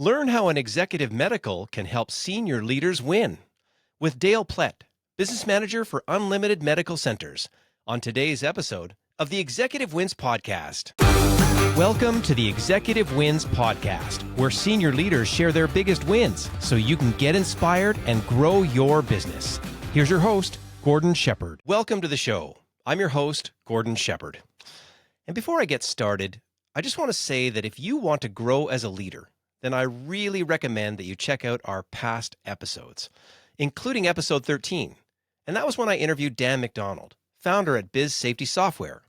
Learn how an executive medical can help senior leaders win with Dale Plett, business manager for Unlimited Medical Centers, on today's episode of the Executive Wins Podcast. Welcome to the Executive Wins Podcast, where senior leaders share their biggest wins so you can get inspired and grow your business. Here's your host, Gordon Sheppard. Welcome to the show. I'm your host, Gordon Sheppard. And before I get started, I just want to say that if you want to grow as a leader, then I really recommend that you check out our past episodes, including episode 13. And that was when I interviewed Dan McDonald, founder at Biz Safety Software.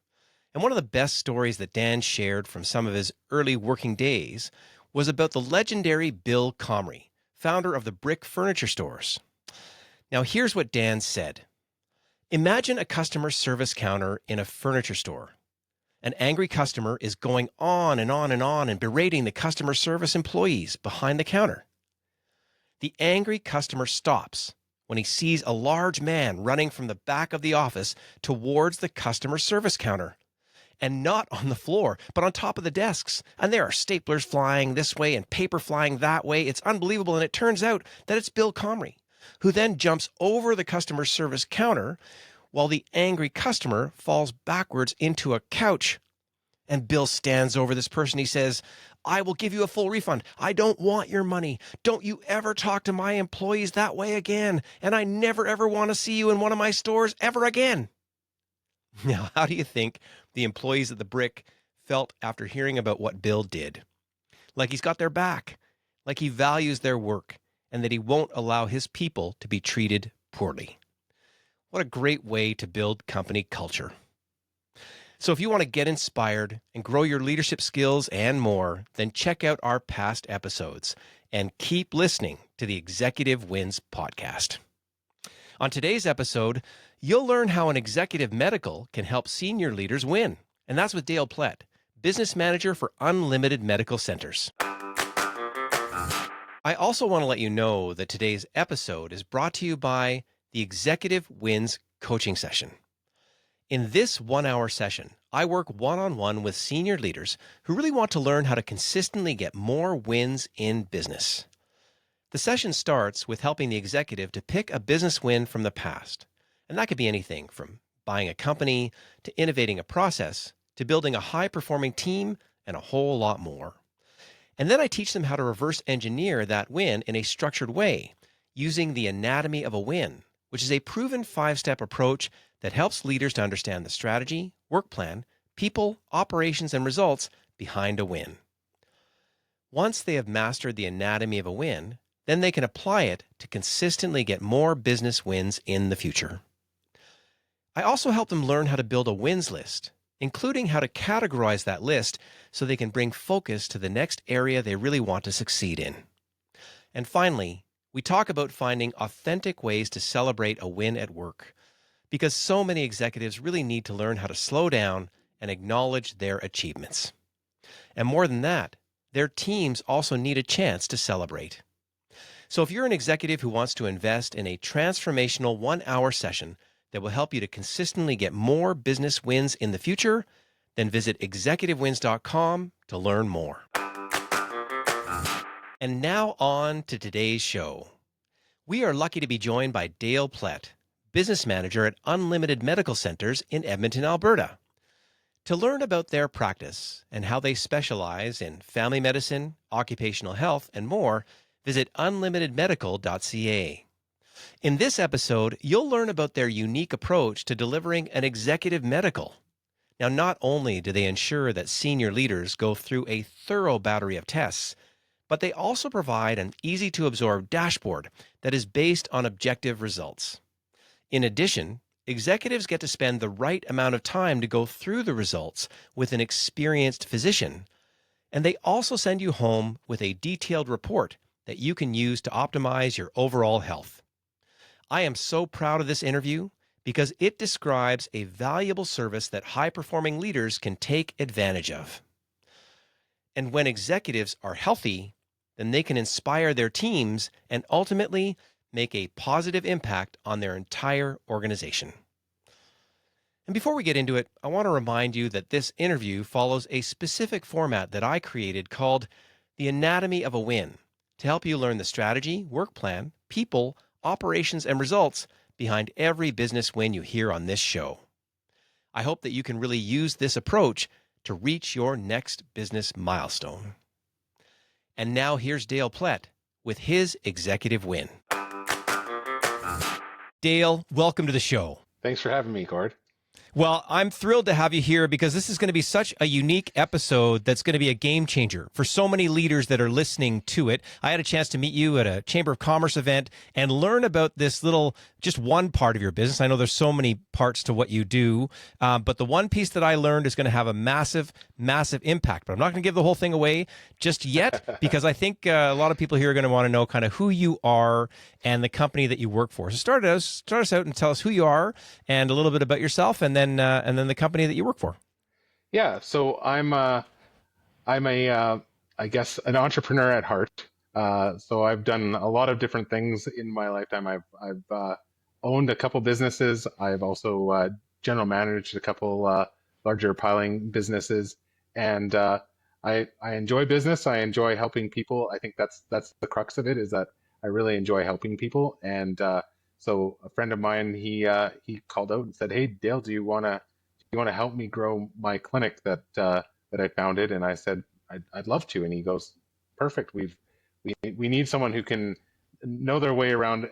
And one of the best stories that Dan shared from some of his early working days was about the legendary Bill Comrie, founder of the brick furniture stores. Now, here's what Dan said. Imagine a customer service counter in a furniture store. An angry customer is going on and on and on and berating the customer service employees behind the counter. The angry customer stops when he sees a large man running from the back of the office towards the customer service counter. And not on the floor, but on top of the desks. And there are staplers flying this way and paper flying that way. It's unbelievable. And it turns out that it's Bill Comrie, who then jumps over the customer service counter while the angry customer falls backwards into a couch. And Bill stands over this person. He says, I will give you a full refund. I don't want your money. Don't you ever talk to my employees that way again. And I never, ever want to see you in one of my stores ever again. Now, how do you think the employees at the Brick felt after hearing about what Bill did? Like he's got their back, like he values their work, and that he won't allow his people to be treated poorly. What a great way to build company culture. So if you want to get inspired and grow your leadership skills and more, then check out our past episodes and keep listening to the Executive Wins Podcast. On today's episode, you'll learn how an executive medical can help senior leaders win. And that's with Dale Plett, business manager for Unlimited Medical Centers. I also want to let you know that today's episode is brought to you by the Executive Wins Coaching Session. In this 1-hour session, I work one-on-one with senior leaders who really want to learn how to consistently get more wins in business. The session starts with helping the executive to pick a business win from the past. And that could be anything from buying a company to innovating a process to building a high-performing team and a whole lot more. And then I teach them how to reverse engineer that win in a structured way using the anatomy of a win, which is a proven 5-step approach that helps leaders to understand the strategy, work plan, people, operations, and results behind a win. Once they have mastered the anatomy of a win, then they can apply it to consistently get more business wins in the future. I also help them learn how to build a wins list, including how to categorize that list so they can bring focus to the next area they really want to succeed in. And finally, we talk about finding authentic ways to celebrate a win at work, because so many executives really need to learn how to slow down and acknowledge their achievements. And more than that, their teams also need a chance to celebrate. So if you're an executive who wants to invest in a transformational 1-hour session that will help you to consistently get more business wins in the future, then visit executivewins.com to learn more. And now on to today's show. We are lucky to be joined by Dale Plett, business manager at Unlimited Medical Centers in Edmonton, Alberta. To learn about their practice and how they specialize in family medicine, occupational health, and more, visit unlimitedmedical.ca. In this episode, you'll learn about their unique approach to delivering an executive medical. Now, not only do they ensure that senior leaders go through a thorough battery of tests, but they also provide an easy-to-absorb dashboard that is based on objective results. In addition, executives get to spend the right amount of time to go through the results with an experienced physician, and they also send you home with a detailed report that you can use to optimize your overall health. I am so proud of this interview because it describes a valuable service that high-performing leaders can take advantage of. And when executives are healthy, then they can inspire their teams and ultimately make a positive impact on their entire organization. And before we get into it, I want to remind you that this interview follows a specific format that I created called The Anatomy of a Win, to help you learn the strategy, work plan, people, operations, and results behind every business win you hear on this show. I hope that you can really use this approach to reach your next business milestone. And now here's Dale Plett with his executive win. Dale, welcome to the show. Thanks for having me, Cord. Well, I'm thrilled to have you here because this is going to be such a unique episode that's going to be a game changer for so many leaders that are listening to it. I had a chance to meet you at a Chamber of Commerce event and learn about this little, just one part of your business. I know there's so many parts to what you do, but the one piece that I learned is going to have a massive, massive impact. But I'm not going to give the whole thing away just yet because I think a lot of people here are going to want to know kind of who you are and the company that you work for. So start us out and tell us who you are and a little bit about yourself, and then the company that you work for. Yeah, so I'm a I guess an entrepreneur at heart. So I've done a lot of different things in my lifetime. I've owned a couple businesses. I've also general managed a couple larger piling businesses, and I enjoy business. I enjoy helping people. I think that's the crux of it, is that I really enjoy helping people. And so a friend of mine, he called out and said, "Hey, Dale, do you want to help me grow my clinic that I founded?" And I said, I'd love to. And he goes, "Perfect. We need someone who can know their way around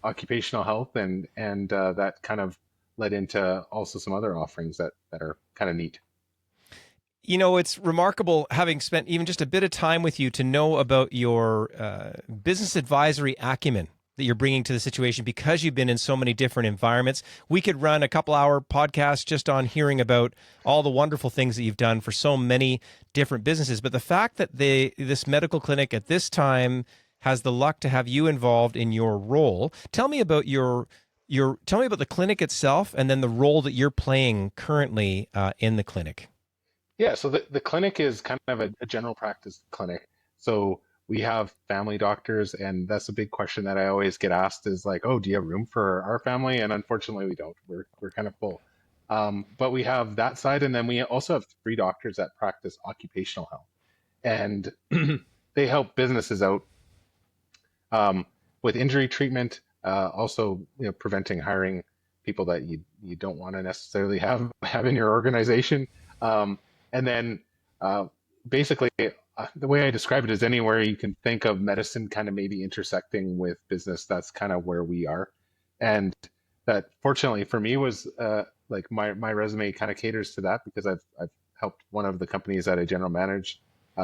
occupational health," and that kind of led into also some other offerings that are kind of neat. You know, it's remarkable, having spent even just a bit of time with you, to know about your business advisory acumen that you're bringing to the situation, because you've been in so many different environments. We could run a couple-hour podcast just on hearing about all the wonderful things that you've done for so many different businesses. But the fact that this medical clinic at this time has the luck to have you involved in your role. Tell me about tell me about the clinic itself, and then the role that you're playing currently in the clinic. Yeah, so the clinic is kind of a general practice clinic. So we have family doctors, and that's a big question that I always get asked, is like, "Oh, do you have room for our family?" And unfortunately, we don't. We're kind of full. But we have that side, and then we also have 3 doctors that practice occupational health, and they help businesses out with injury treatment, also preventing hiring people that you don't want to necessarily have in your organization. And then basically, the way I describe it is anywhere you can think of medicine kind of maybe intersecting with business, that's kind of where we are. And that, fortunately for me, was like my resume kind of caters to that, because I've helped one of the companies that I general manage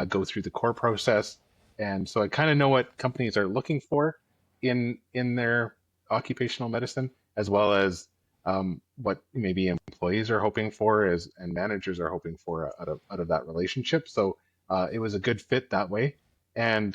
go through the core process. And so I kind of know what companies are looking for in their occupational medicine, as well as what maybe employees are hoping for and managers are hoping for out of that relationship. So it was a good fit that way. And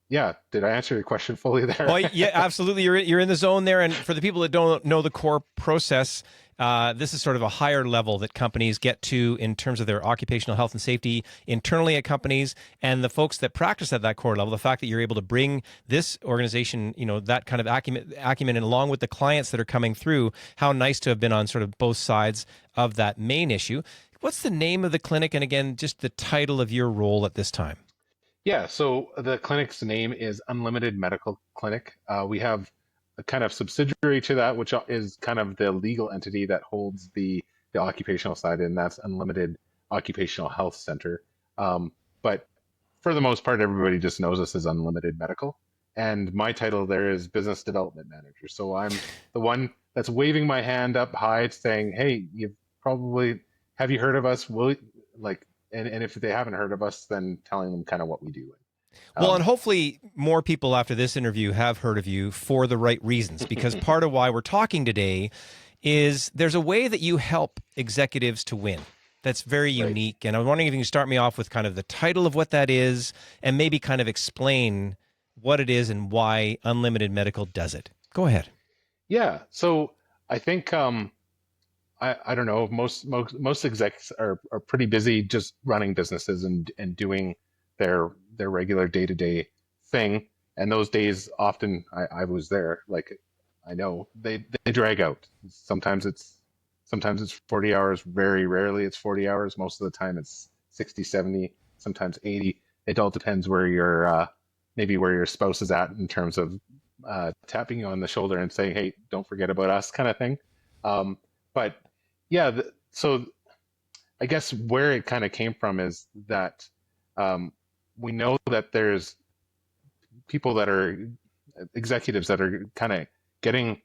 yeah, did I answer your question fully there? Oh, yeah, absolutely. You're in the zone there. And for the people that don't know the core process, this is sort of a higher level that companies get to in terms of their occupational health and safety internally at companies, and the folks that practice at that core level. The fact that you're able to bring this organization, that kind of acumen, and along with the clients that are coming through, how nice to have been on sort of both sides of that main issue. What's the name of the clinic? And again, just the title of your role at this time. Yeah, so the clinic's name is Unlimited Medical Clinic. We have a kind of subsidiary to that, which is kind of the legal entity that holds the occupational side, and that's Unlimited Occupational Health Center. But for the most part, everybody just knows us as Unlimited Medical. And my title there is Business Development Manager. So I'm the one that's waving my hand up high, saying, "Hey, have you heard of us? And if they haven't heard of us, then telling them kind of what we do." Well, and hopefully more people after this interview have heard of you for the right reasons, because part of why we're talking today is there's a way that you help executives to win that's very unique. Right. And I'm wondering if you can start me off with kind of the title of what that is, and maybe kind of explain what it is and why Unlimited Medical does it. Go ahead. Yeah. So I think I don't know, most execs are pretty busy just running businesses and doing their regular day-to-day thing. And those days often, I was there, like, I know they drag out. Sometimes it's 40 hours. Very rarely it's 40 hours. Most of the time it's 60, 70, sometimes 80. it all depends where your maybe where your spouse is at in terms of tapping you on the shoulder and saying, "Hey, don't forget about us," kind of thing. Um, but yeah, so I guess where it kind of came from is that um, we know that there's people that are executives that are kind of getting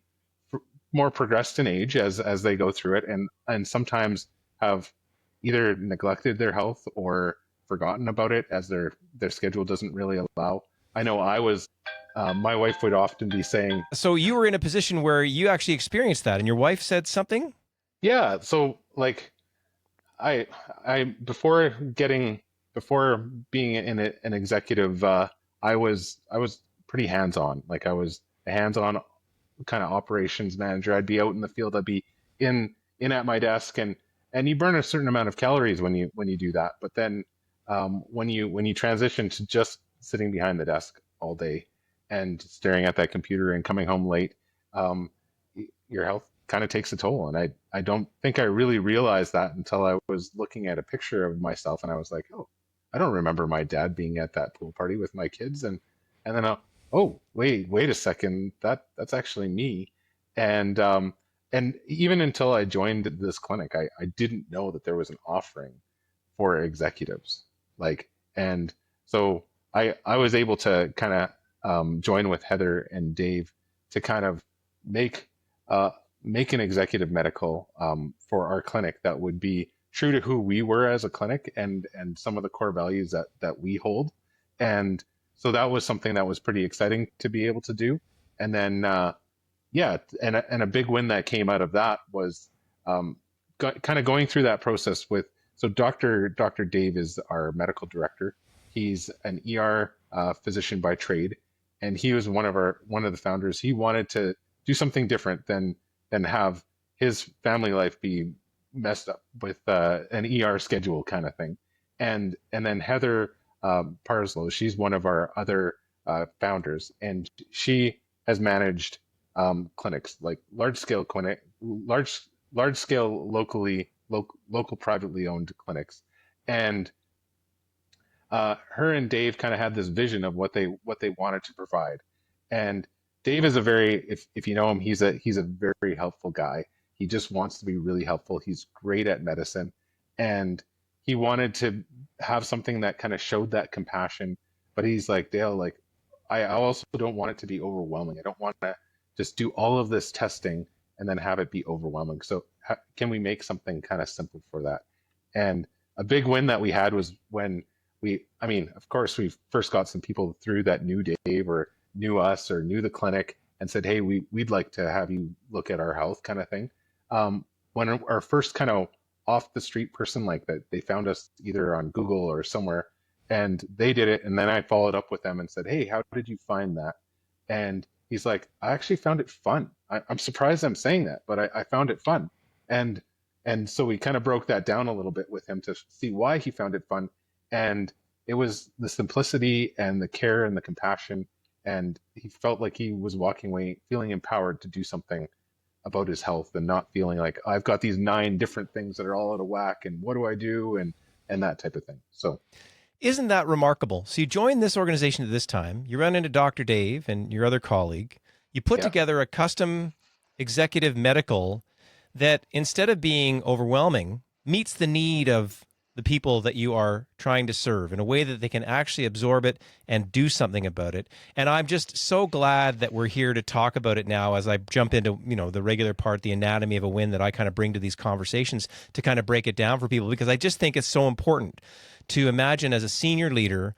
more progressed in age as they go through it, and sometimes have either neglected their health or forgotten about it as their schedule doesn't really allow. I know I was. My wife would often be saying, So you were in a position where you actually experienced that, and your wife said something? "Yeah, so like I before before being an executive, I was pretty hands on. Like I was a hands on kind of operations manager. I'd be out in the field. I'd be in at my desk, and you burn a certain amount of calories when you do that. But then when you transition to just sitting behind the desk all day and staring at that computer and coming home late, your health kind of takes a toll. And I don't think I really realized that until I was looking at a picture of myself, and I was like, oh, I don't remember my dad being at that pool party with my kids, and then oh, wait a second, that's actually me. And even until I joined this clinic, I didn't know that there was an offering for executives. Like, and so I was able to kind of join with Heather and Dave to kind of make uh, make an executive medical for our clinic that would be true to who we were as a clinic and some of the core values that we hold. And so that was something that was pretty exciting to be able to do. And then yeah, and a big win that came out of that was kind of going through that process with. So Dr. Dave is our medical director. He's an ER physician by trade, and he was one of the founders. He wanted to do something different than have his family life be messed up with an ER schedule kind of thing. And then Heather Parslow, she's one of our other founders, and she has managed clinics, like large scale local privately owned clinics. And her and Dave kind of had this vision of what they wanted to provide. And Dave is a very, if you know him, he's a very helpful guy. He just wants to be really helpful. He's great at medicine, and he wanted to have something that kind of showed that compassion. But he's like, Dale, like I also don't want it to be overwhelming. I don't want to just do all of this testing and then have it be overwhelming. So can we make something kind of simple for that? And a big win that we had was when I mean, of course, we first got some people through that knew Dave or knew us or knew the clinic and said, hey, we'd like to have you look at our health kind of thing. When our first kind of off the street person like that, they found us either on Google or somewhere, and they did it. And then I followed up with them and said, hey, how did you find that? And he's like, I actually found it fun. I'm surprised I'm saying that, but I found it fun. And so we kind of broke that down a little bit with him to see why he found it fun. And it was the simplicity and the care and the compassion. And he felt like he was walking away feeling empowered to do something about his health and not feeling like I've got these 9 different things that are all out of whack and what do I do and that type of thing. So isn't that remarkable? So you join this organization at this time, you run into Dr. Dave and your other colleague, you put together a custom executive medical that instead of being overwhelming meets the need of the people that you are trying to serve in a way that they can actually absorb it and do something about it. And I'm just so glad that we're here to talk about it now as I jump into, the regular part, the anatomy of a win that I kind of bring to these conversations to kind of break it down for people, because I just think it's so important to imagine as a senior leader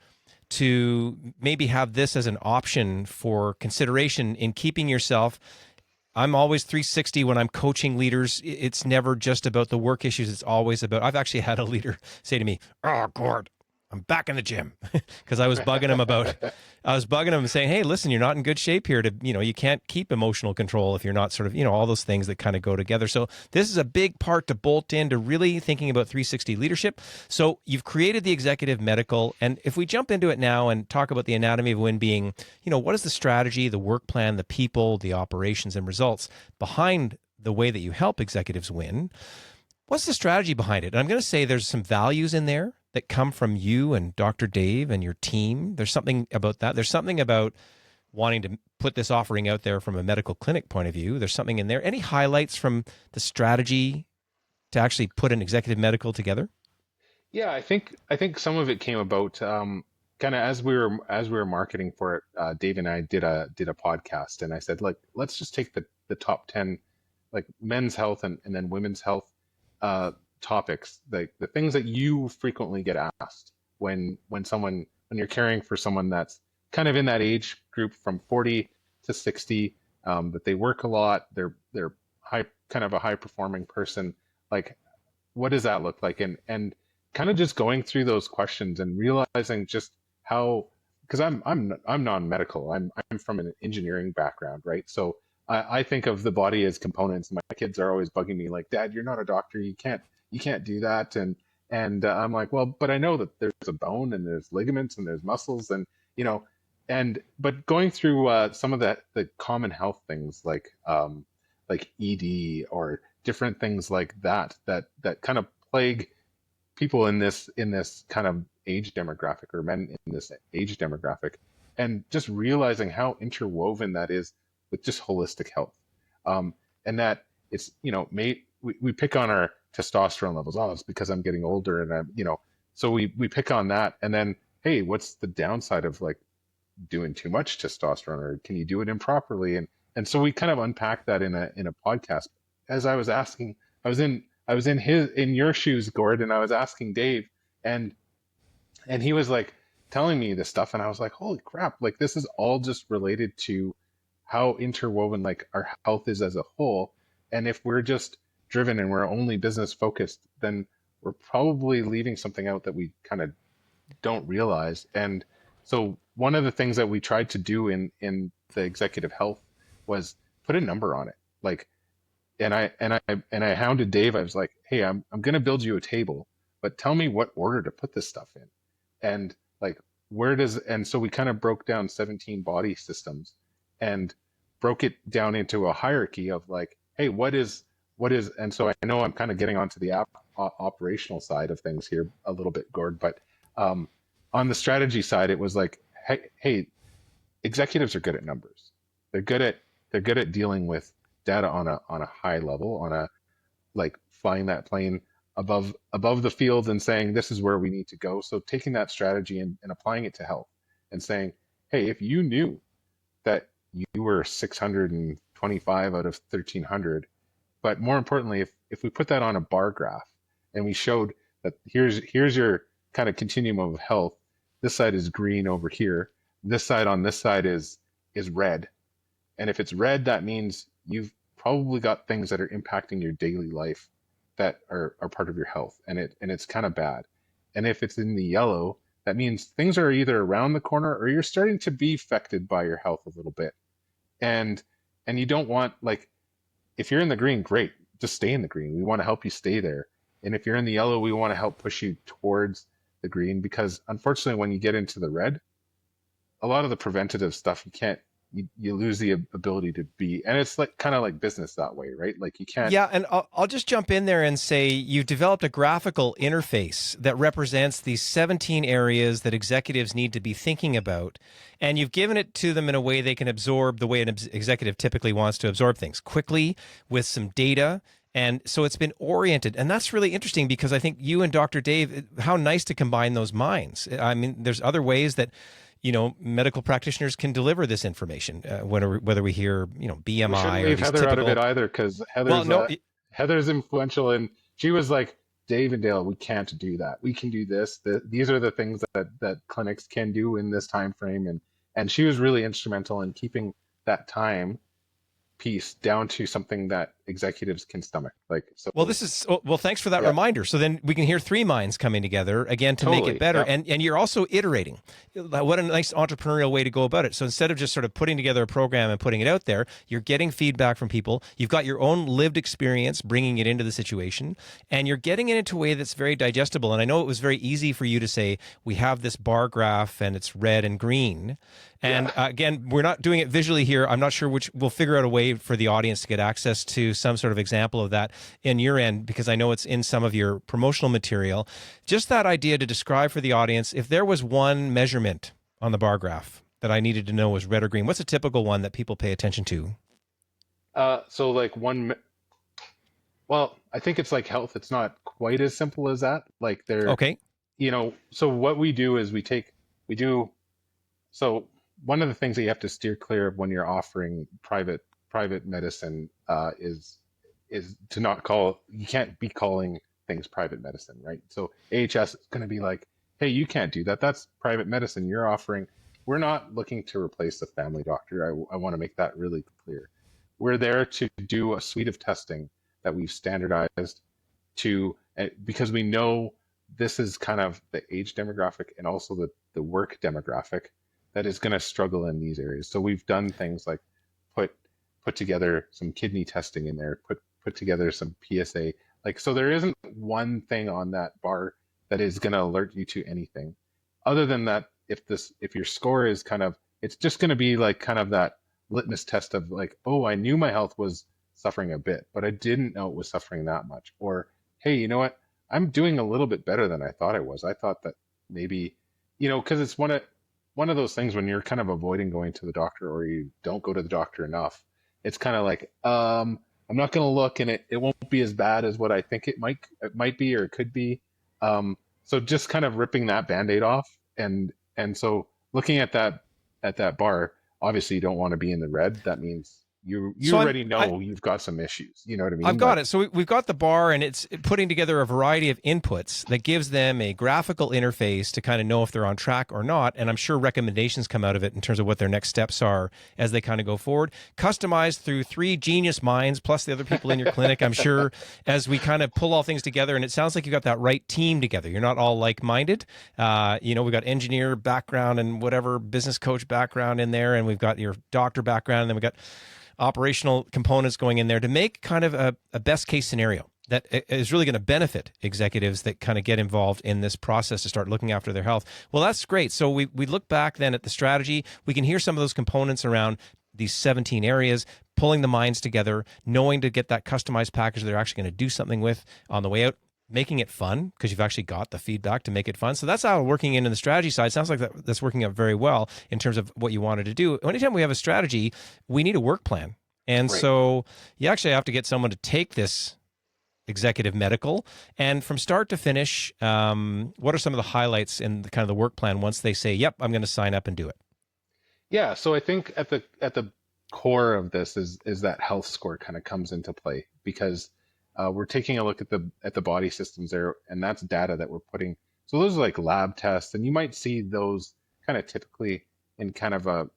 to maybe have this as an option for consideration in keeping yourself. I'm always 360 when I'm coaching leaders. It's never just about the work issues. It's always about, I've actually had a leader say to me, oh, Gord, I'm back in the gym, because I was bugging him saying, hey, listen, you're not in good shape here you can't keep emotional control if you're not sort of, all those things that kind of go together. So this is a big part to bolt into really thinking about 360 leadership. So you've created the executive medical. And if we jump into it now and talk about the anatomy of win being, what is the strategy, the work plan, the people, the operations and results behind the way that you help executives win? What's the strategy behind it? And I'm going to say there's some values in there that come from you and Dr. Dave and your team? There's something about that. There's something about wanting to put this offering out there from a medical clinic point of view. There's something in there. Any highlights from the strategy to actually put an executive medical together? Yeah, I think some of it came about kind of as we were marketing for it. Dave and I did a podcast, and I said, like, let's just take the top 10, like men's health and then women's health topics, like the things that you frequently get asked when you're caring for someone that's kind of in that age group from 40 to 60, that they work a lot, they're kind of a high performing person. Like, what does that look like? And kind of just going through those questions and realizing just how, because I'm non-medical. I'm from an engineering background, right? So I think of the body as components. My kids are always bugging me like, Dad, you're not a doctor. You can't do that. And I'm like, well, but I know that there's a bone and there's ligaments and there's muscles and but going through some of the common health things like ED or different things like that kind of plague people in this kind of age demographic, or men in this age demographic, and just realizing how interwoven that is with just holistic health, and that it's we pick on our testosterone levels. Oh, it's because I'm getting older, and so we pick on that, and then hey, what's the downside of like doing too much testosterone, or can you do it improperly? And so we kind of unpack that in a podcast. As I was asking, I was in your shoes, Gord, and I was asking Dave, and he was like telling me this stuff, and I was like, holy crap, like this is all just related to how interwoven like our health is as a whole. And if we're just driven and we're only business focused, then we're probably leaving something out that we kind of don't realize. And so one of the things that we tried to do in the executive health was put a number on it. Like, and I hounded Dave. I was like, hey, I'm going to build you a table, but tell me what order to put this stuff in. And like, and so we kind of broke down 17 body systems and broke it down into a hierarchy of like, hey, what is, and so I know I'm kind of getting onto the operational side of things here a little bit, Gord, but on the strategy side, it was like, hey, executives are good at numbers. They're good at dealing with data on a high level, on a like flying that plane above the field and saying this is where we need to go. So taking that strategy and applying it to health and saying, hey, if you knew that you were 625 out of 1300, but more importantly, if we put that on a bar graph and we showed that here's your kind of continuum of health, this side is green over here, this side on this side is red. And if it's red, that means you've probably got things that are impacting your daily life that are part of your health, and it's kind of bad. And if it's in the yellow, that means things are either around the corner or you're starting to be affected by your health a little bit. And you don't want, like, if you're in the green, great, just stay in the green. We want to help you stay there. And if you're in the yellow, we want to help push you towards the green, because unfortunately, when you get into the red, a lot of the preventative stuff you lose the ability to be, and it's like kind of like business that way, right? Like you can't. Yeah, and I'll just jump in there and say you've developed a graphical interface that represents these 17 areas that executives need to be thinking about, and you've given it to them in a way they can absorb the way an executive typically wants to absorb things, quickly with some data. And so it's been oriented, and that's really interesting because I think you and Dr. Dave, how nice to combine those minds. I mean, there's other ways that medical practitioners can deliver this information, whether we hear, BMI. We shouldn't or leave these Heather typical... out of it either, because Heather's influential, and she was like, Dave and Dale, we can't do that. We can do this. These are the things that clinics can do in this time frame, and she was really instrumental in keeping that time piece down to something that executives can stomach. Well, thanks for that reminder. So then we can hear three minds coming together again to make it better. Yeah. And you're also iterating. What a nice entrepreneurial way to go about it. So instead of just sort of putting together a program and putting it out there, you're getting feedback from people. You've got your own lived experience, bringing it into the situation, and you're getting it into a way that's very digestible. And I know it was very easy for you to say, we have this bar graph and it's red and green. And again, we're not doing it visually here. I'm not sure which. We'll figure out a way for the audience to get access to some sort of example of that in your end, because I know it's in some of your promotional material. Just that idea to describe for the audience, if there was one measurement on the bar graph that I needed to know was red or green, what's a typical one that people pay attention to? So like well, I think it's like health. It's not quite as simple as that. Like Okay. so what we do is we do, so one of the things that you have to steer clear of when you're offering private medicine is to not call, you can't be calling things private medicine, right? So AHS is going to be like, hey, you can't do that. That's private medicine you're offering. We're not looking to replace the family doctor. I want to make that really clear. We're there to do a suite of testing that we've standardized because we know this is kind of the age demographic and also the work demographic that is going to struggle in these areas. So we've done things like put together some kidney testing in there, put together some PSA. Like, so there isn't one thing on that bar that is going to alert you to anything other than that. If your score is it's just going to be like kind of that litmus test of like, oh, I knew my health was suffering a bit, but I didn't know it was suffering that much. Or, hey, you know what? I'm doing a little bit better than I thought I was. I thought that maybe, because it's one of those things when you're kind of avoiding going to the doctor or you don't go to the doctor enough. It's kind of like, I'm not going to look, and it won't be as bad as what I think it might be or it could be. So just kind of ripping that Band-Aid off, and so looking at that bar, obviously you don't want to be in the red. That means you already know you've got some issues. You know what I mean? I've got it. So we've got the bar, and it's putting together a variety of inputs that gives them a graphical interface to kind of know if they're on track or not. And I'm sure recommendations come out of it in terms of what their next steps are as they kind of go forward. Customized through 3 genius minds, plus the other people in your clinic, I'm sure, as we kind of pull all things together. And it sounds like you got that right team together. You're not all like-minded. We've got engineer background and whatever business coach background in there, and we've got your doctor background, and then we've got operational components going in there to make kind of a best case scenario that is really going to benefit executives that kind of get involved in this process to start looking after their health. Well, that's great. So we look back then at the strategy. We can hear some of those components around these 17 areas, pulling the minds together, knowing to get that customized package they're actually going to do something with on the way out, making it fun because you've actually got the feedback to make it fun. So that's how working in the strategy side. Sounds like that's working out very well in terms of what you wanted to do. Anytime we have a strategy, we need a work plan. And right. So you actually have to get someone to take this executive medical, and from start to finish, what are some of the highlights in the kind of the work plan once they say, yep, I'm going to sign up and do it? Yeah. So I think at the core of this is that health score kind of comes into play, because we're taking a look at the body systems there, and that's data that we're putting. So those are like lab tests, and you might see those kind of typically in kind of a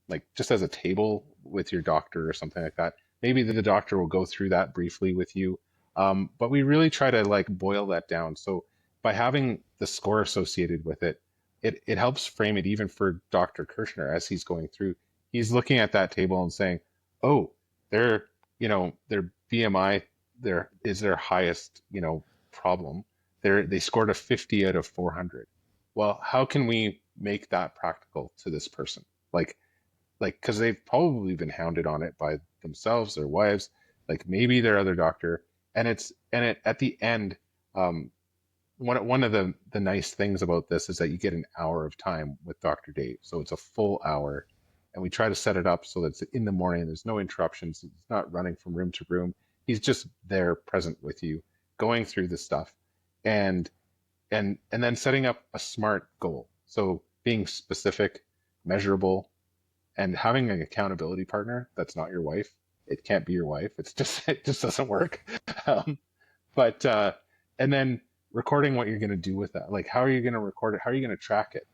like just as a table with your doctor or something like that. Maybe the doctor will go through that briefly with you, but we really try to like boil that down. So by having the score associated with it, it helps frame it even for Dr. Kirshner as he's going through. He's looking at that table and saying, oh, their BMI is their highest, problem. They scored a 50 out of 400. Well, how can we make that practical to this person? Like, because they've probably been hounded on it by themselves, their wives, like maybe their other doctor. And at the end, one of the nice things about this is that you get an hour of time with Dr. Dave. So it's a full hour, and we try to set it up so that it's in the morning. There's no interruptions. He's not running from room to room. He's just there present with you, going through the stuff, and then setting up a SMART goal. So being specific, measurable, and having an accountability partner that's not your wife. It can't be your wife. It just doesn't work. And then recording what you're going to do with that. Like, how are you going to record it? How are you going to track it?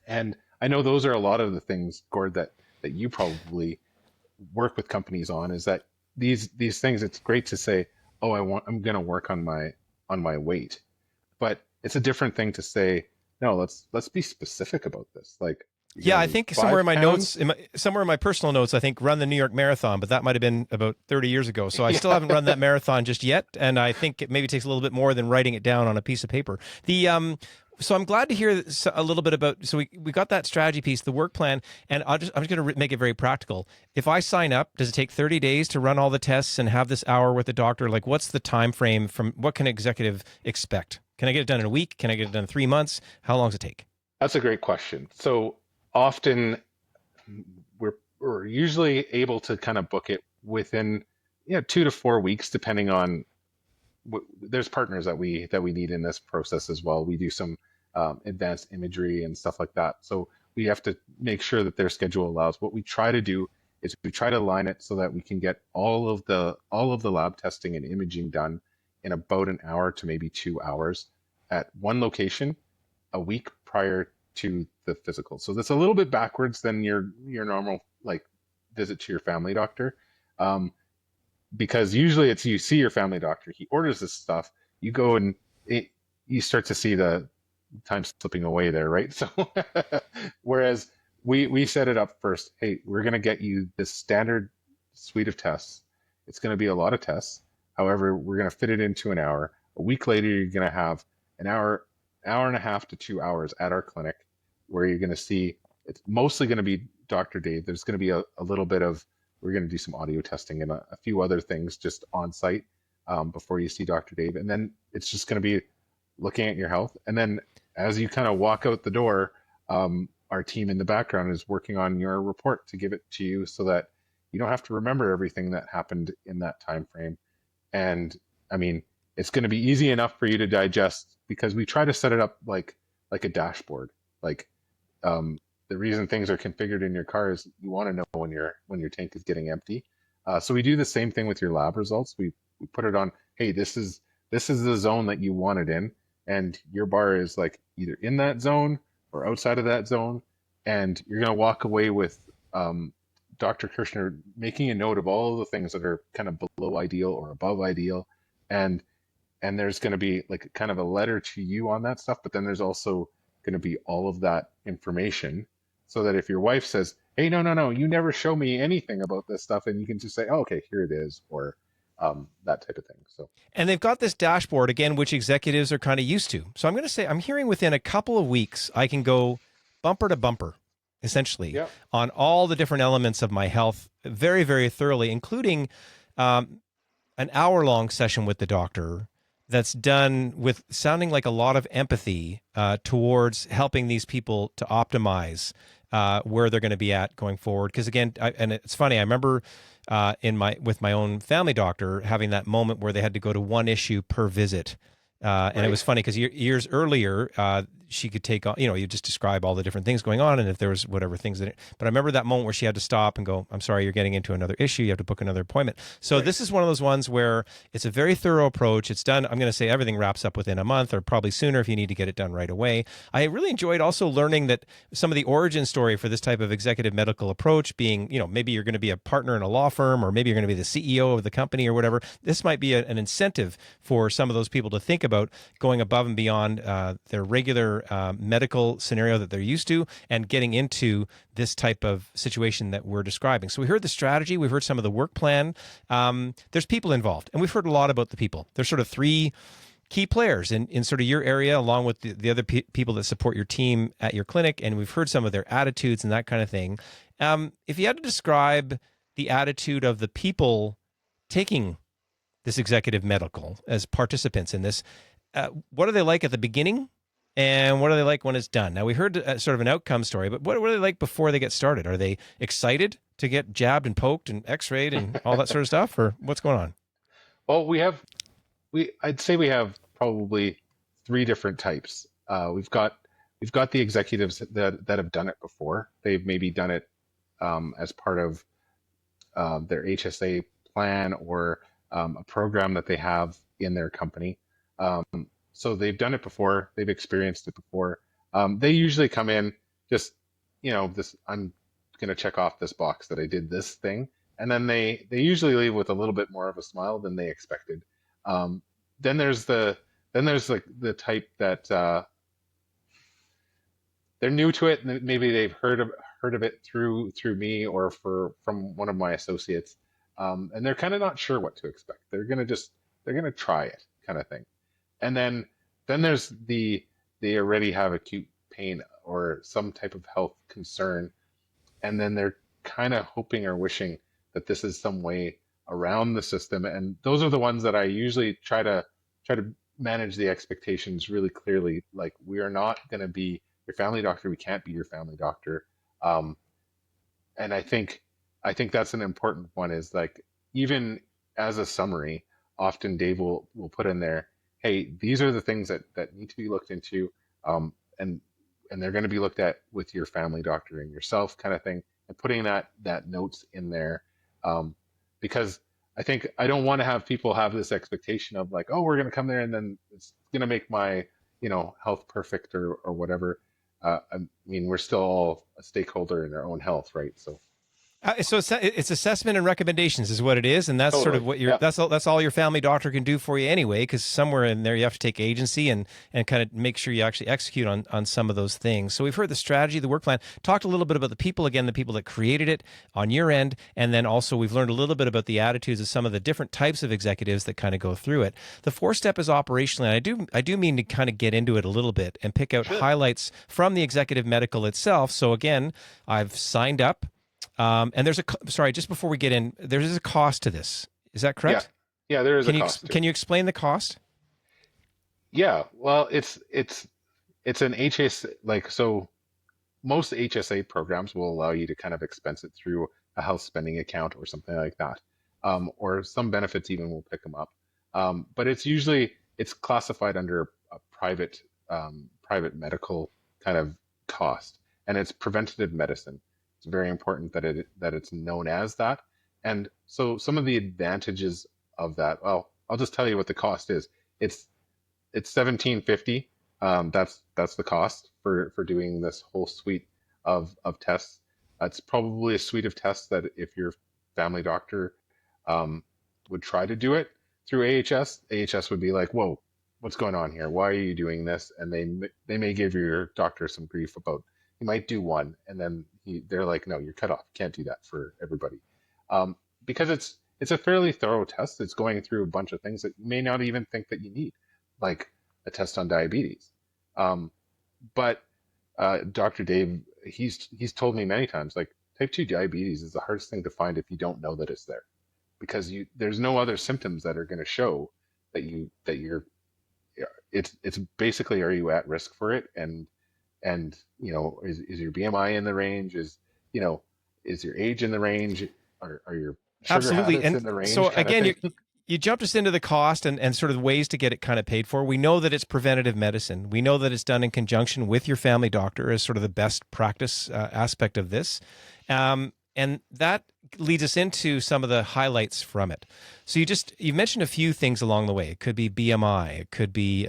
And I know those are a lot of the things, Gord, that you probably work with companies on, is that these things, it's great to say, oh, I'm going to work on my weight. But it's a different thing to say, no, let's be specific about this. Like, yeah, I think somewhere in my notes, somewhere in my personal notes, I think run the New York Marathon, but that might have been about 30 years ago. So I still haven't run that marathon just yet, and I think it maybe takes a little bit more than writing it down on a piece of paper. So I'm glad to hear a little bit about. So we got that strategy piece, the work plan, and I'm just going to make it very practical. If I sign up, does it take 30 days to run all the tests and have this hour with the doctor? Like, what's the time frame from? What can an executive expect? Can I get it done in a week? Can I get it done in 3 months? How long does it take? That's a great question. So often we're usually able to kind of book it within 2 to 4 weeks, depending on there's partners that we need in this process as well. We do some advanced imagery and stuff like that, so we have to make sure that their schedule allows. What we try to do is we try to line it so that we can get all of the lab testing and imaging done in about an hour to maybe 2 hours at one location a week prior to the physical. So that's a little bit backwards than your normal like visit to your family doctor. Um, because usually it's you see your family doctor, he orders this stuff, you go and you start to see the time slipping away there, right? So whereas we set it up first, hey, we're going to get you this standard suite of tests. It's going to be a lot of tests. However, we're going to fit it into an hour. A week later, you're going to have an hour and a half to 2 hours at our clinic where you're going to see, it's mostly going to be Dr. Dave. There's going to be a little bit of, we're going to do some audio testing and a few other things just on site before you see Dr. Dave. And then it's just going to be looking at your health. And then as you kind of walk out the door, our team in the background is working on your report to give it to you so that you don't have to remember everything that happened in that time frame. And I mean, it's going to be easy enough for you to digest because we try to set it up like a dashboard. Like the reason things are configured in your car is you want to know when your tank is getting empty. So we do the same thing with your lab results. We put it on, hey, this is the zone that you want it in, and your bar is like either in that zone or outside of that zone, and you're going to walk away with Dr. Kirshner making a note of all of the things that are kind of below ideal or above ideal, and there's going to be like kind of a letter to you on that stuff, but then there's also going to be all of that information so that if your wife says, hey, no, you never show me anything about this stuff, and you can just say, oh, okay, here it is, or that type of thing. So, And they've got this dashboard again, which executives are kind of used to. So I'm going to say, I'm hearing within a couple of weeks, I can go bumper to bumper, essentially, yeah, on all the different elements of my health very, very thoroughly, including an hour-long session with the doctor that's done with sounding like a lot of empathy towards helping these people to optimize where they're going to be at going forward. Because again, and it's funny, I remember with my own family doctor having that moment where they had to go to one issue per visit. And it right. was funny because years earlier, she could take on, you just describe all the different things going on, and if there was whatever things that. But I remember that moment where she had to stop and go, "I'm sorry, you're getting into another issue. You have to book another appointment." So Right. this is one of those ones where it's a very thorough approach. It's done. I'm going to say everything wraps up within a month, or probably sooner if you need to get it done right away. I really enjoyed also learning that some of the origin story for this type of executive medical approach, being, maybe you're going to be a partner in a law firm, or maybe you're going to be the CEO of the company or whatever. This might be an incentive for some of those people to think about going above and beyond their regular medical scenario that they're used to and getting into this type of situation that we're describing. So we heard the strategy, we've heard some of the work plan. There's people involved, and we've heard a lot about the people. There's sort of three key players in sort of your area, along with the other people that support your team at your clinic, and we've heard some of their attitudes and that kind of thing. If you had to describe the attitude of the people taking this executive medical as participants in this, what are they like at the beginning, and what are they like when it's done? Now, we heard sort of an outcome story, but what are they like before they get started? Are they excited to get jabbed and poked and x-rayed and all that sort of stuff, or what's going on? Well, I'd say we have probably three different types. We've got the executives that have done it before. They've maybe done it as part of their HSA plan or a program that they have in their company. Um, so they've done it before. They've experienced it before. They usually come in just, this, I'm going to check off this box that I did this thing. And then they usually leave with a little bit more of a smile than they expected. Um, then there's like the type that they're new to it, and maybe they've heard of it through me or from one of my associates, and they're kind of not sure what to expect. They're gonna try it, kind of thing. And then there's they already have acute pain or some type of health concern, and then they're kind of hoping or wishing that this is some way around the system. And those are the ones that I usually try to manage the expectations really clearly. Like, we are not going to be your family doctor. We can't be your family doctor. Um, and I think that's an important one, is like, even as a summary, often Dave will put in there, hey, these are the things that need to be looked into, um, and they're going to be looked at with your family doctor and yourself, kind of thing, and putting that notes in there, um, because I don't want to have people have this expectation of like, oh, we're going to come there and then it's going to make my health perfect, or whatever. I mean, we're still all a stakeholder in our own health, right? So So it's assessment and recommendations is what it is, and that's sort of totally, what yeah, that's all your family doctor can do for you anyway. Because somewhere in there you have to take agency and kind of make sure you actually execute on some of those things. So we've heard the strategy, the work plan, talked a little bit about the people, again, the people that created it on your end, and then also we've learned a little bit about the attitudes of some of the different types of executives that kind of go through it. The fourth step is operationally, and I do mean to kind of get into it a little bit and pick out sure, highlights from the executive medical itself. So again, I've signed up. And sorry, just before we get in, there is a cost to this. Is that yeah, correct? yeah. There is a cost to Can it. you explain the cost? Yeah, well, it's an HS, like, so most HSA programs will allow you to kind of expense it through a health spending account or something like that, or some benefits even will pick them up. But it's classified under a private medical kind of cost, and it's preventative medicine. It's very important that it's known as that. And so some of the advantages of that, well, I'll just tell you what the cost is. It's it's 1750. That's the cost for doing this whole suite of tests. It's probably a suite of tests that if your family doctor um, would try to do it through AHS would be like, whoa, what's going on here? Why are you doing this? And they may give your doctor some grief about, you might do one, and then they're like, no, you're cut off. Can't do that for everybody, because it's a fairly thorough test. It's going through a bunch of things that you may not even think that you need, like a test on diabetes. Um, but Dr. Dave, he's told me many times, like, type 2 diabetes is the hardest thing to find if you don't know that it's there, because there's no other symptoms that are going to show that you're it's basically, are you at risk for it? And is your BMI in the range? Is your age in the range? Are your sugar Absolutely. habits And in the so range, kind of again, thing? you jumped us into the cost and sort of ways to get it kind of paid for. We know that it's preventative medicine. We know that it's done in conjunction with your family doctor as sort of the best practice aspect of this. And that leads us into some of the highlights from it. So you mentioned a few things along the way. It could be BMI. It could be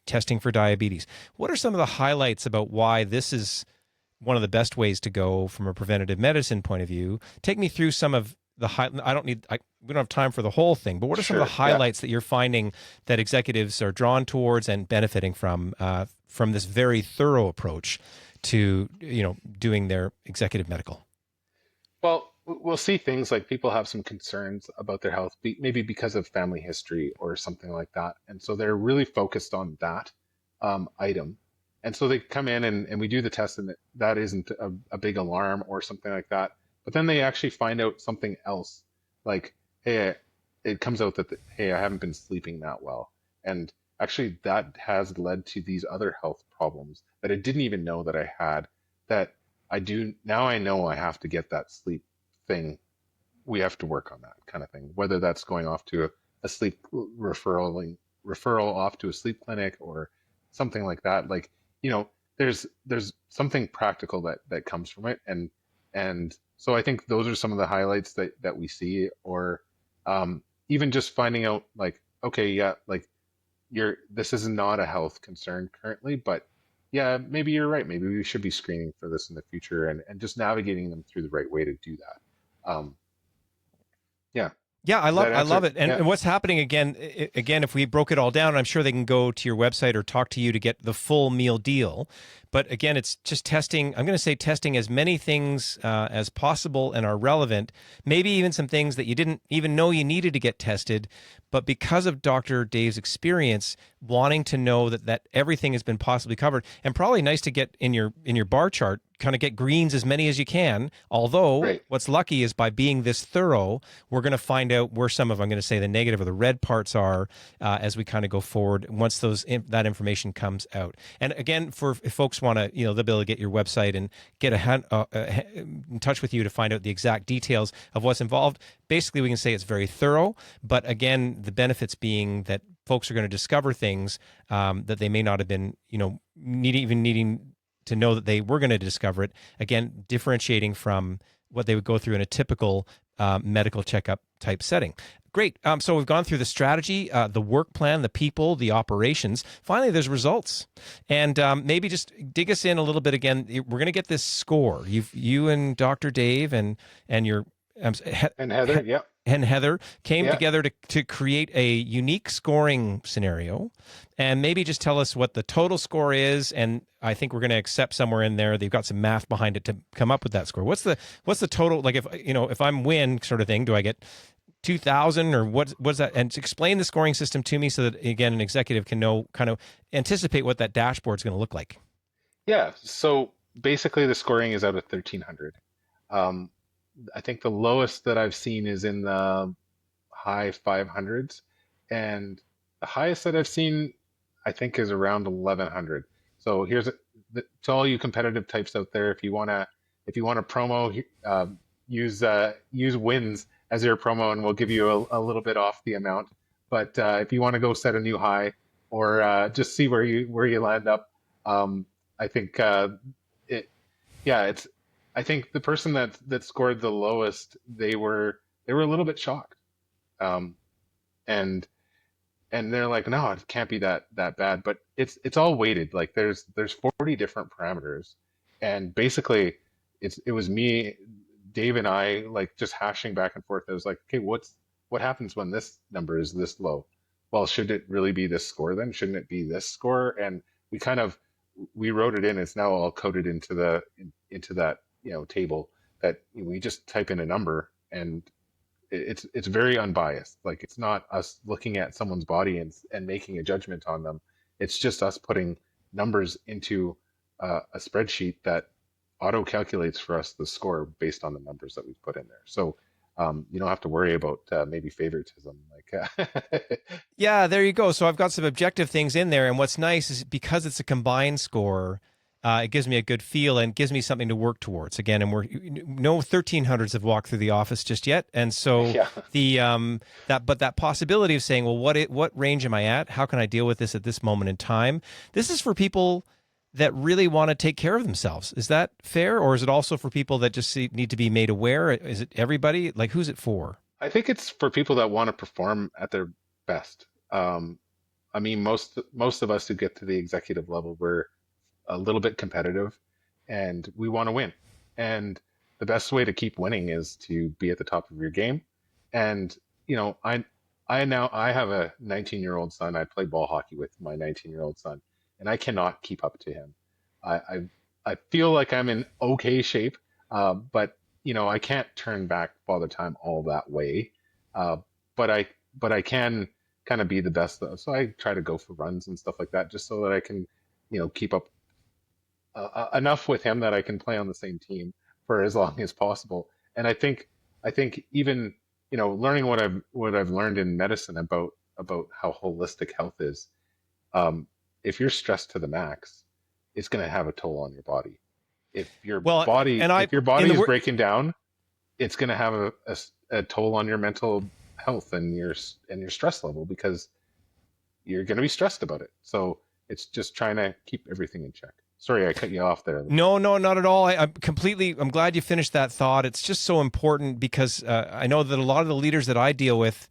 testing for diabetes. What are some of the highlights about why this is one of the best ways to go from a preventative medicine point of view? Take me through some of the we don't have time for the whole thing, but what are some of Sure. the Yeah. highlights that you're finding that executives are drawn towards and benefiting from this very thorough approach to doing their executive medical? Well, we'll see things like people have some concerns about their health, maybe because of family history or something like that. And so they're really focused on that item. And so they come in and we do the test, and that isn't a big alarm or something like that. But then they actually find out something else, like, hey, it comes out that, hey, I haven't been sleeping that well. And actually, that has led to these other health problems that I didn't even know that I had, that I do now. I know I have to get that sleep thing. We have to work on that kind of thing, whether that's going off to a sleep referral off to a sleep clinic or something like that. Like, there's something practical that comes from it. And so I think those are some of the highlights that we see, or even just finding out, like, okay, yeah, like, this is not a health concern currently, but yeah, maybe you're right. Maybe we should be screening for this in the future, and just navigating them through the right way to do that. Yeah. Yeah, Does that I answer? love it. Yeah. And what's happening again, if we broke it all down, I'm sure they can go to your website or talk to you to get the full meal deal. But again, it's just testing. I'm going to say testing as many things as possible and are relevant. Maybe even some things that you didn't even know you needed to get tested. But because of Dr. Dave's experience, wanting to know that everything has been possibly covered, and probably nice to get in your bar chart, kind of get greens as many as you can. Although Right. what's lucky is by being this thorough, we're going to find out where some of, I'm going to say, the negative or the red parts are as we kind of go forward once that information comes out. And again, if folks want to, they'll be able to get your website and get in touch with you to find out the exact details of what's involved. Basically, we can say it's very thorough, but again, the benefits being that folks are going to discover things that they may not have been, needing to know that they were going to discover it. Again, differentiating from what they would go through in a typical medical checkup type setting. Great. So we've gone through the strategy, the work plan, the people, the operations. Finally, there's results. And maybe just dig us in a little bit again. We're going to get this score. You and Dr. Dave and your And Heather, yeah. And Heather came together to create a unique scoring scenario, and maybe just tell us what the total score is. And I think we're going to accept somewhere in there they've got some math behind it to come up with that score. What's the total? Like if I'm win sort of thing, do I get 2,000 or what's that? And explain the scoring system to me so that again an executive can know, kind of anticipate what that dashboard is going to look like. Yeah. So basically, the scoring is out of 1,300. I think the lowest that I've seen is in the high 500s, and the highest that I've seen, I think, is around 1,100. So here's to all you competitive types out there. If you want to promo, use wins as your promo, and we'll give you a little bit off the amount. But if you want to go set a new high, or just see where you land up, I think it's. I think the person that scored the lowest, they were a little bit shocked, and they're like, no, it can't be that bad. But it's all weighted. Like there's 40 different parameters, and basically it was me, Dave, and I like just hashing back and forth. I was like, okay, what happens when this number is this low? Well, should it really be this score then? Shouldn't it be this score? And we wrote it in. It's now all coded into that table that we just type in a number, and it's very unbiased. Like it's not us looking at someone's body and making a judgment on them. It's just us putting numbers into a spreadsheet that auto calculates for us the score based on the numbers that we've put in there. So you don't have to worry about maybe favoritism. Like Yeah, there you go. So I've got some objective things in there, and what's nice is because it's a combined score, it gives me a good feel and gives me something to work towards. Again, and no 1,300s have walked through the office just yet, and so that possibility of saying, well, what range am I at? How can I deal with this at this moment in time? This is for people that really want to take care of themselves. Is that fair, or is it also for people that just need to be made aware? Is it everybody? Like, who's it for? I think it's for people that want to perform at their best. I mean, most of us who get to the executive level, we're a little bit competitive and we want to win. And the best way to keep winning is to be at the top of your game. And, I have a 19-year-old son. I play ball hockey with my 19-year-old son, and I cannot keep up to him. I feel like I'm in okay shape, but I can't turn back Father Time all that way. But I can kind of be the best. So I try to go for runs and stuff like that, just so that I can, keep up enough with him that I can play on the same team for as long as possible. And I think even learning what I've learned in medicine about how holistic health is, if you're stressed to the max, it's going to have a toll on your body. If your body is breaking down, it's going to have a toll on your mental health and your stress level, because you're going to be stressed about it. So it's just trying to keep everything in check. Sorry, I cut you off there. No, not at all. I'm glad you finished that thought. It's just so important because I know that a lot of the leaders that I deal with,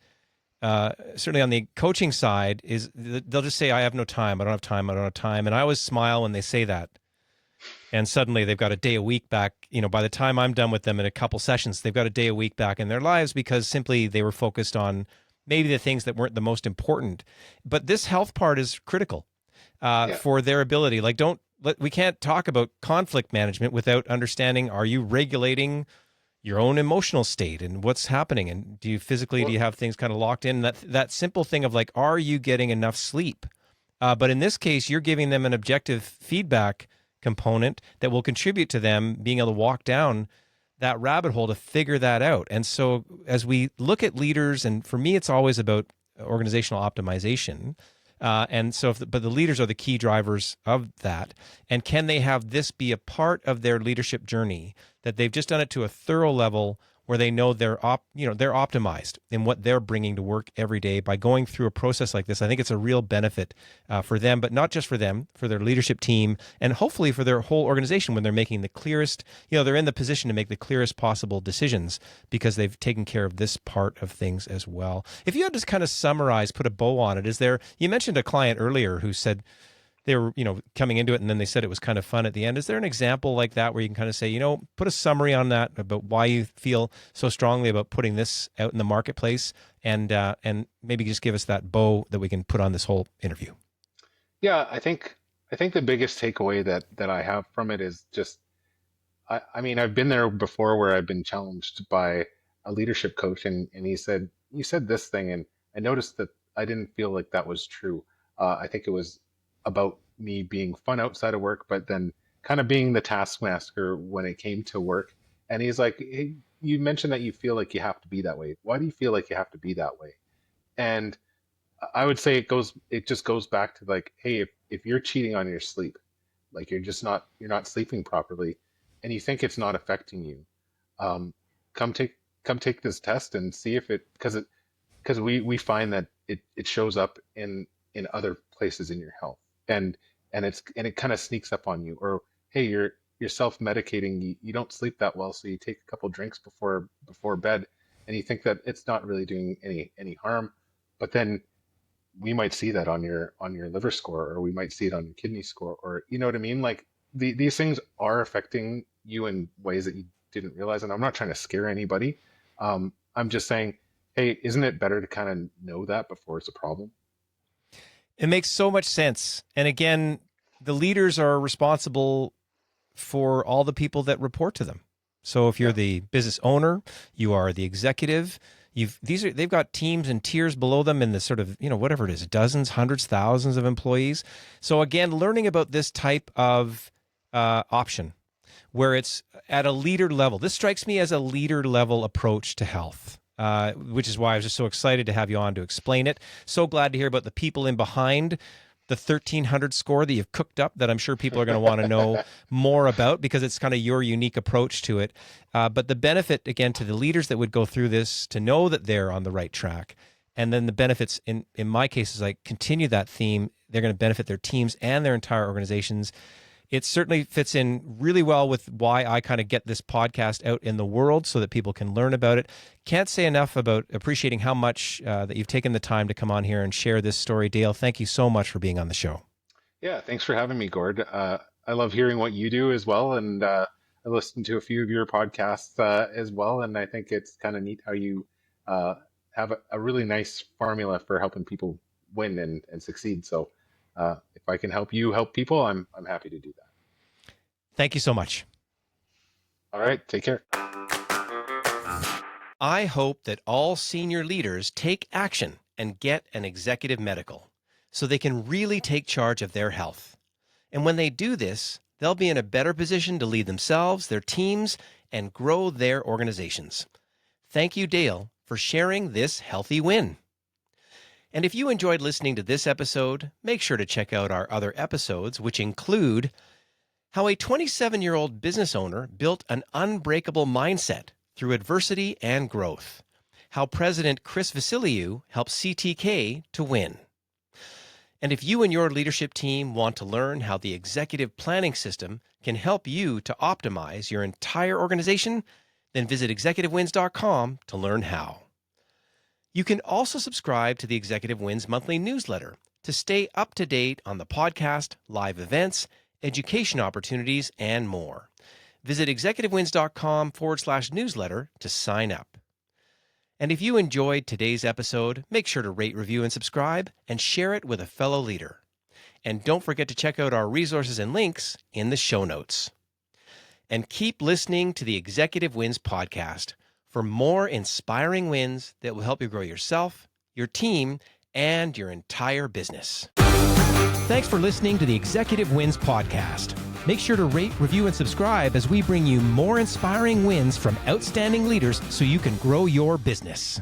certainly on the coaching side, is they'll just say, I have no time. I don't have time. I don't have time. And I always smile when they say that. And suddenly they've got a day a week back. By the time I'm done with them in a couple sessions, they've got a day a week back in their lives because simply they were focused on maybe the things that weren't the most important. But this health part is critical for their ability. Like, we can't talk about conflict management without understanding, are you regulating your own emotional state and what's happening? And do you have things kind of locked in? That simple thing of like, are you getting enough sleep? But in this case, you're giving them an objective feedback component that will contribute to them being able to walk down that rabbit hole to figure that out. And so as we look at leaders, and for me, it's always about organizational optimization. And so, but the leaders are the key drivers of that. And can they have this be a part of their leadership journey, that they've just done it to a thorough level where they know they're optimized in what they're bringing to work every day by going through a process like this? I think it's a real benefit for them, but not just for them, for their leadership team, and hopefully for their whole organization when they're making the clearest, they're in the position to make the clearest possible decisions because they've taken care of this part of things as well. If you had to kind of summarize, put a bow on it, you mentioned a client earlier who said they were, coming into it and then they said it was kind of fun at the end. Is there an example like that where you can kind of say, put a summary on that about why you feel so strongly about putting this out in the marketplace, and maybe just give us that bow that we can put on this whole interview? Yeah, I think the biggest takeaway that I have from it is just, I mean, I've been there before where I've been challenged by a leadership coach, and he said, you said this thing, and I noticed that I didn't feel like that was true. I think it was about me being fun outside of work, but then kind of being the taskmaster when it came to work. And he's like, hey, you mentioned that you feel like you have to be that way. Why do you feel like you have to be that way? And I would say it just goes back to like, hey, if you're cheating on your sleep, like you're not sleeping properly, and you think it's not affecting you, come take this test and see if because we find that it shows up in other places in your health, and it kind of sneaks up on you. Or hey, you're self-medicating, you don't sleep that well, so you take a couple drinks before bed, and you think that it's not really doing any harm, but then we might see that on your liver score, or we might see it on your kidney score, or you know what I mean? Like these things are affecting you in ways that you didn't realize. And I'm not trying to scare anybody. I'm just saying, hey, isn't it better to kind of know that before it's a problem? It makes so much sense. And again, the leaders are responsible for all the people that report to them. So if you're the business owner, you are the executive, they've got teams and tiers below them in the sort of, whatever it is, dozens, hundreds, thousands of employees. So again, learning about this type of option where it's at a leader level, this strikes me as a leader level approach to health. Which is why I was just so excited to have you on to explain it. So glad to hear about the people in behind the 1,300 score that you've cooked up that I'm sure people are going to want to know more about, because it's kind of your unique approach to it. But the benefit, again, to the leaders that would go through this to know that they're on the right track. And then the benefits, in my case, as I continue that theme, they're going to benefit their teams and their entire organizations. It certainly fits in really well with why I kind of get this podcast out in the world so that people can learn about it. Can't say enough about appreciating how much that you've taken the time to come on here and share this story. Dale, thank you so much for being on the show. Yeah, thanks for having me, Gord. I love hearing what you do as well. And I listened to a few of your podcasts as well. And I think it's kind of neat how you have a really nice formula for helping people win and succeed. So if I can help you help people, I'm happy to do that. Thank you so much. All right, take care. I hope that all senior leaders take action and get an executive medical so they can really take charge of their health. And when they do this, they'll be in a better position to lead themselves, their teams, and grow their organizations. Thank you, Dale, for sharing this healthy win. And if you enjoyed listening to this episode, make sure to check out our other episodes, which include how a 27-year-old business owner built an unbreakable mindset through adversity and growth, how President Chris Vasiliou helped CTK to win. And if you and your leadership team want to learn how the executive planning system can help you to optimize your entire organization, then visit executivewins.com to learn how. You can also subscribe to the Executive Wins monthly newsletter to stay up to date on the podcast, live events, education opportunities, and more. Visit executivewins.com/newsletter to sign up. And if you enjoyed today's episode, make sure to rate, review, and subscribe, and share it with a fellow leader. And don't forget to check out our resources and links in the show notes. And keep listening to the Executive Wins podcast for more inspiring wins that will help you grow yourself, your team, and your entire business. Thanks for listening to the Executive Wins podcast. Make sure to rate, review, and subscribe as we bring you more inspiring wins from outstanding leaders so you can grow your business.